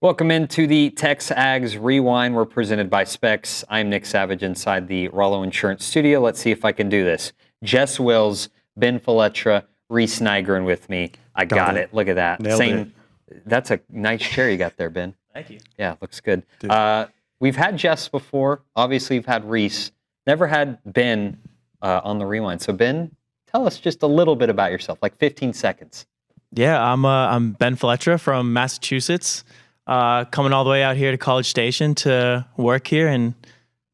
Welcome into the TexAgs Rewind. We're presented by Specs. I'm Nick Savage inside the Rollo Insurance Studio. Let's see if I can do this. Jess Wills, Ben Feletra, Reese Nygren with me. I got it. Look at that. Nailed it. That's a nice chair you got there, Ben. Thank you. Yeah, looks good. We've had Jess before. Obviously, we've had Reese. Never had Ben on the Rewind. So, Ben, tell us just a little bit about yourself, like 15 seconds. Yeah, I'm Ben Feletra from Massachusetts. Coming all the way out here to College Station to work here, and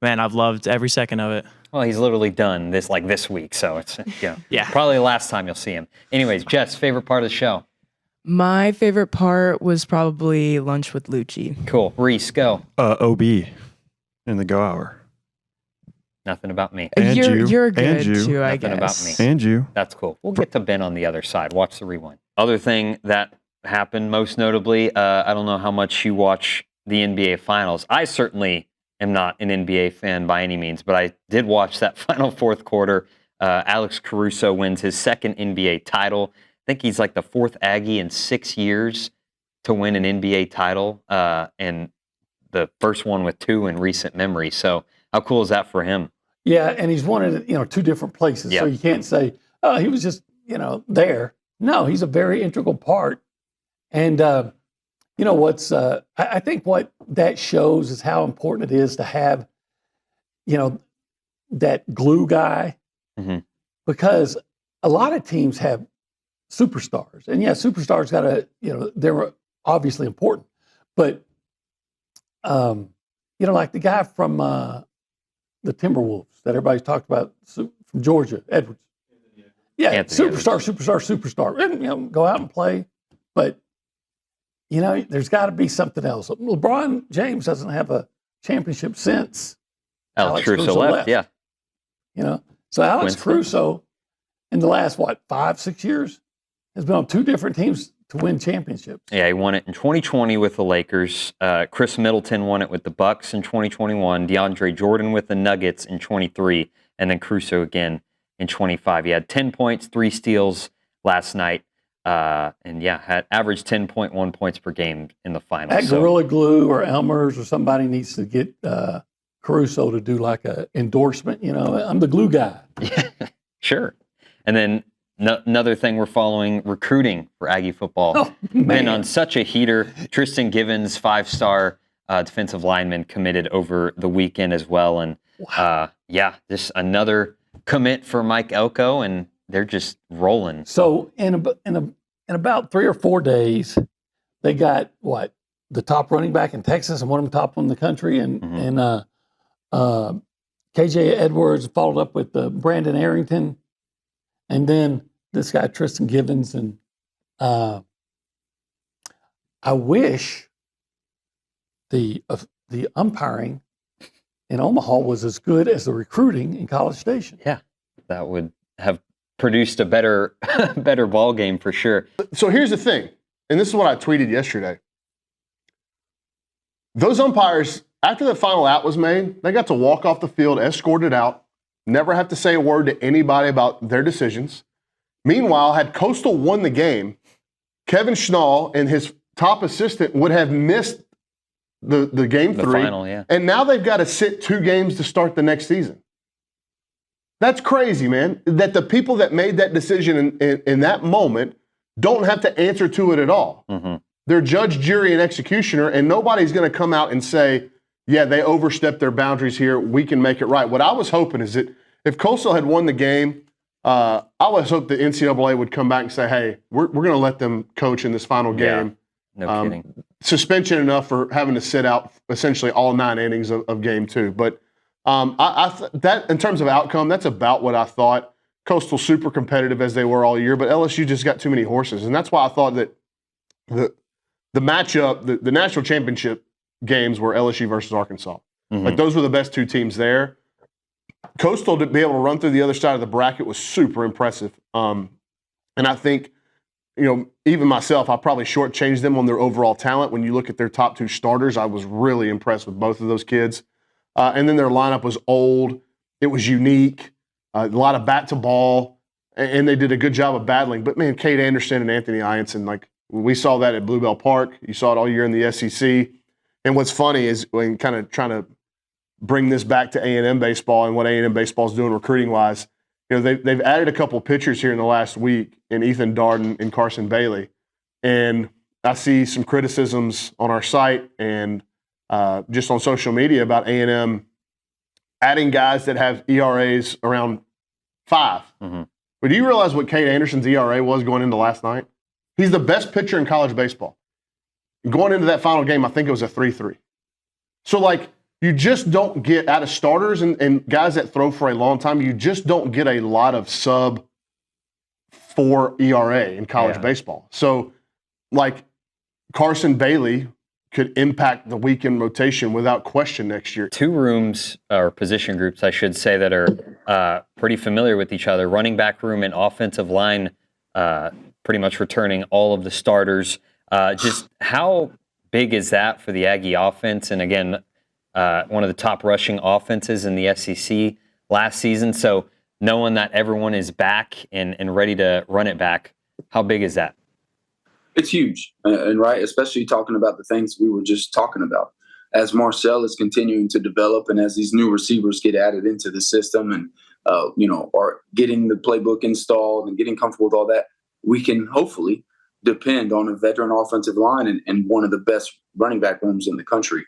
man, I've loved every second of it. Well, he's literally done this week, so it's Yeah. probably the last time you'll see him. Anyways, Jess, favorite part of the show? My favorite part was probably lunch with Liucci. Cool. Reese, go. OB in the Go Hour. Nothing about me. And You're you. good And you. too, I Nothing guess. about me. And you. That's cool. We'll get to Ben on the other side. Watch the Rewind. Other thing that happened most notably, I don't know how much you watch the NBA Finals. I certainly am not an NBA fan by any means, but I did watch that final fourth quarter. Alex Caruso wins his second NBA title. I think he's like the fourth Aggie in 6 years to win an NBA title, and the first one with 2 in recent memory. So how cool is that for him? Yeah, and he's won it, 2 different places. Yep. So you can't say, oh, he was just, there. No, he's a very integral part. And, I think what that shows is how important it is to have, that glue guy. Mm-hmm. Because a lot of teams have superstars. And, yeah, superstars got to, they're obviously important. But, like the guy from the Timberwolves that everybody's talked about from Georgia, Edwards. Yeah, Anthony superstar. And, go out and play. But, there's got to be something else. LeBron James doesn't have a championship since Alex Caruso left. Yeah. So Alex Coincidence? Caruso in the last, 5-6 years has been on 2 different teams to win championships. Yeah, he won it in 2020 with the Lakers. Chris Middleton won it with the Bucks in 2021. DeAndre Jordan with the Nuggets in 23, and then Caruso again in 25. He had 10 points, 3 steals last night, and had averaged 10.1 points per game in the finals. That Gorilla Glue or Elmer's or somebody needs to get Caruso to do like a endorsement. I'm the glue guy. Yeah, sure. And then another thing we're following, recruiting for Aggie football. Oh, man. Been on such a heater. Tristan Givens, 5-star defensive lineman, committed over the weekend as well. And just another commit for Mike Elko, and they're just rolling. So in about 3 or 4 days, they got the top running back in Texas and one of them top one in the country, and KJ Edwards followed up with Brandon Arrington, and then this guy Tristan Givens, and I wish the umpiring in Omaha was as good as the recruiting in College Station. Yeah, that would have produced a better ball game for sure. So here's the thing, and this is what I tweeted yesterday. Those umpires, after the final out was made, they got to walk off the field, escorted out, never have to say a word to anybody about their decisions. Meanwhile, had Coastal won the game, Kevin Schnall and his top assistant would have missed the game 3. Final, yeah. And now they've got to sit 2 games to start the next season. That's crazy, man, that the people that made that decision in that moment don't have to answer to it at all. Mm-hmm. They're judge, jury, and executioner, and nobody's going to come out and say, yeah, they overstepped their boundaries here. We can make it right. What I was hoping is that if Coastal had won the game, I was hoping the NCAA would come back and say, hey, we're going to let them coach in this final game. No kidding. Suspension enough for having to sit out essentially all 9 innings of game 2. But that in terms of outcome, that's about what I thought. Coastal super competitive as they were all year, but LSU just got too many horses. And that's why I thought that the matchup, the national championship games were LSU versus Arkansas. Mm-hmm. Like those were the best 2 teams there. Coastal to be able to run through the other side of the bracket was super impressive. And I think, even myself, I probably shortchanged them on their overall talent. When you look at their top 2 starters, I was really impressed with both of those kids. And then their lineup was old. It was unique. A lot of bat to ball. And they did a good job of battling. But, man, Cade Anderson and Anthony Ianson, We saw that at Bluebell Park. You saw it all year in the SEC. And what's funny is when kind of trying to bring this back to A&M baseball and what A&M baseball is doing recruiting-wise, they've added a couple pitchers here in the last week in Ethan Darden and Carson Bailey. And I see some criticisms on our site and just on social media about A&M adding guys that have ERAs around 5. Mm-hmm. But do you realize what Kate Anderson's ERA was going into last night? He's the best pitcher in college baseball. Going into that final game, I think it was a 3-3. So, you just don't get, out of starters and guys that throw for a long time, you just don't get a lot of sub-4 ERA in college baseball. So, Carson Bailey could impact the weekend rotation without question next year. 2 rooms, or position groups, I should say, that are pretty familiar with each other. Running back room and offensive line pretty much returning all of the starters. Just how big is that for the Aggie offense? And again, one of the top rushing offenses in the SEC last season. So knowing that everyone is back and ready to run it back, how big is that? It's huge, and right, especially talking about the things we were just talking about. As Marcel is continuing to develop, and as these new receivers get added into the system, and are getting the playbook installed and getting comfortable with all that, we can hopefully depend on a veteran offensive line and one of the best running back rooms in the country.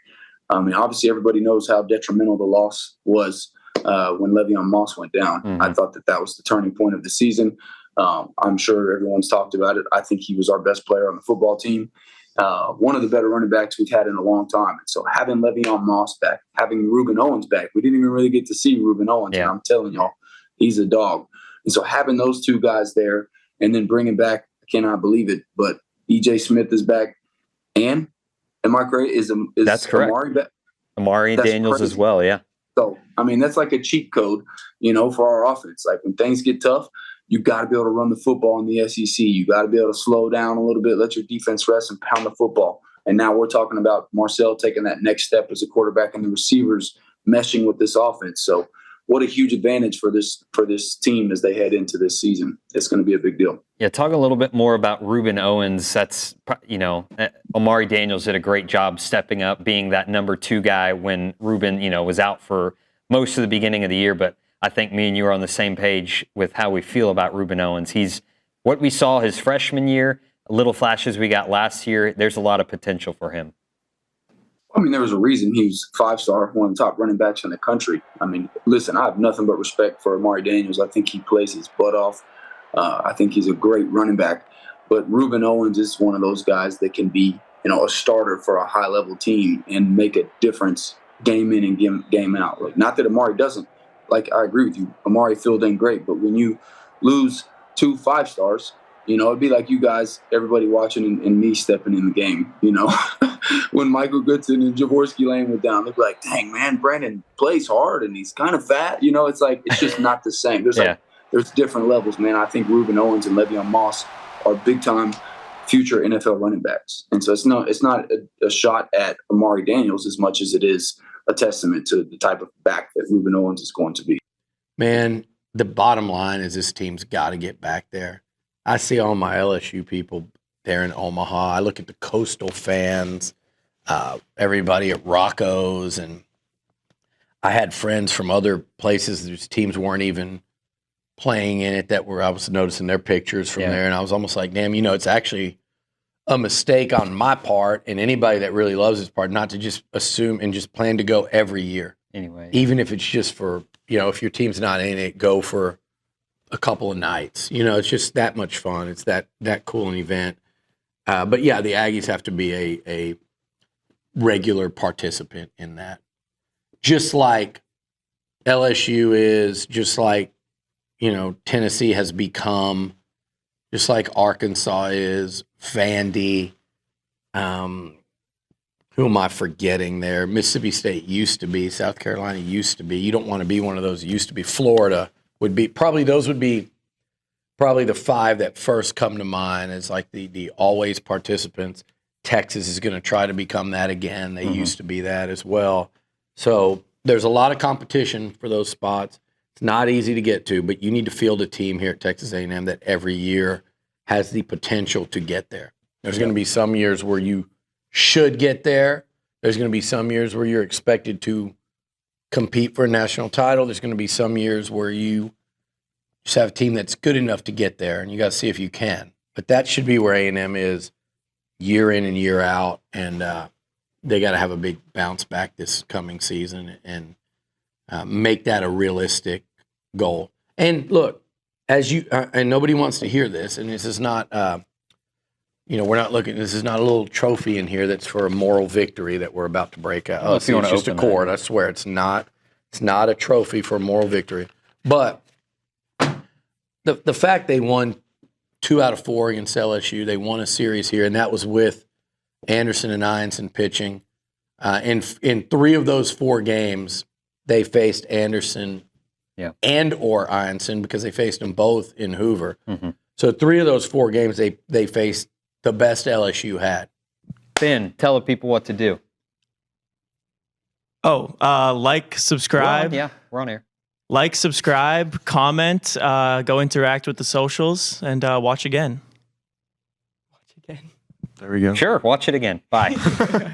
I mean, obviously, everybody knows how detrimental the loss was when Le'Veon Moss went down. Mm-hmm. I thought that was the turning point of the season. I'm sure everyone's talked about it. I think he was our best player on the football team. One of the better running backs we've had in a long time. And so having Le'Veon Moss back, having Ruben Owens back, we didn't even really get to see Ruben Owens. Yeah. And I'm telling y'all, he's a dog. And so having those 2 guys there and then bringing back, I cannot believe it, but E.J. Smith is back. And am I correct? That's correct. Amari back? Amari Daniels crazy as well, yeah. So, I mean, that's like a cheat code, for our offense. Like when things get tough, you got to be able to run the football in the SEC. You got to be able to slow down a little bit, let your defense rest, and pound the football. And now we're talking about Marcel taking that next step as a quarterback and the receivers meshing with this offense. So what a huge advantage for this team as they head into this season. It's going to be a big deal. Yeah, talk a little bit more about Ruben Owens. That's, Amari Daniels did a great job stepping up, being that number 2 guy when Ruben, was out for most of the beginning of the year. But I think me and you are on the same page with how we feel about Ruben Owens. He's what we saw his freshman year, little flashes we got last year. There's a lot of potential for him. I mean, there was a reason he was 5-star, one of the top running backs in the country. I mean, listen, I have nothing but respect for Amari Daniels. I think he plays his butt off. I think he's a great running back. But Ruben Owens is one of those guys that can be, a starter for a high-level team and make a difference game in and game out. Like, not that Amari doesn't. Like, I agree with you. Amari filled in great. But when you lose 2 5-stars, it'd be like you guys, everybody watching and me stepping in the game, When Michael Goodson and Jaworski Lane went down, they'd be like, dang, man, Brandon plays hard and he's kind of fat. It's like, it's just not the same. There's different levels, man. I think Ruben Owens and Le'Veon Moss are big-time future NFL running backs. And so it's not a shot at Amari Daniels as much as it is a testament to the type of back that Ruben Owens is going to be. Man, the bottom line is this team's got to get back there. I see all my LSU people there in Omaha. I look at the Coastal fans, everybody at Rocco's, and I had friends from other places whose teams weren't even playing in it I was noticing their pictures from there, and I was almost like, damn, it's actually a mistake on my part and anybody that really loves this part not to just assume and just plan to go every year. Anyway. Even if it's just for, if your team's not in it, go for a couple of nights. It's just that much fun. It's that cool an event. But yeah, the Aggies have to be a regular participant in that. Just like LSU is, just like, Tennessee has become, just like Arkansas is, Vandy. Who am I forgetting there? Mississippi State used to be, South Carolina used to be. You don't want to be one of those used to be. Florida would be, those would be the 5 that first come to mind as like the always participants. Texas is going to try to become that again. They used to be that as well. So there's a lot of competition for those spots. It's not easy to get to, but you need to field a team here at Texas A&M that every year has the potential to get there. There's going to be some years where you should get there. There's going to be some years where you're expected to compete for a national title. There's going to be some years where you just have a team that's good enough to get there, and you got to see if you can. But that should be where A&M is year in and year out, and they got to have a big bounce back this coming season and make that a realistic goal. And look, as you and nobody wants to hear this, and this is not, we're not looking. This is not a little trophy in here that's for a moral victory that we're about to break out. Well, if you it's wanna just a open that. cord. I swear, it's not. It's not a trophy for a moral victory. But the fact they won 2 out of 4 against LSU, they won a series here, and that was with Anderson and Ianson pitching. In 3 of those 4 games, they faced Anderson and or Ianson because they faced them both in Hoover. Mm-hmm. So 3 of those 4 games, they faced the best LSU had. Ben, tell the people what to do. Like, subscribe. We're on air. Like, subscribe, comment, go interact with the socials, and watch again. There we go. Sure, watch it again. Bye.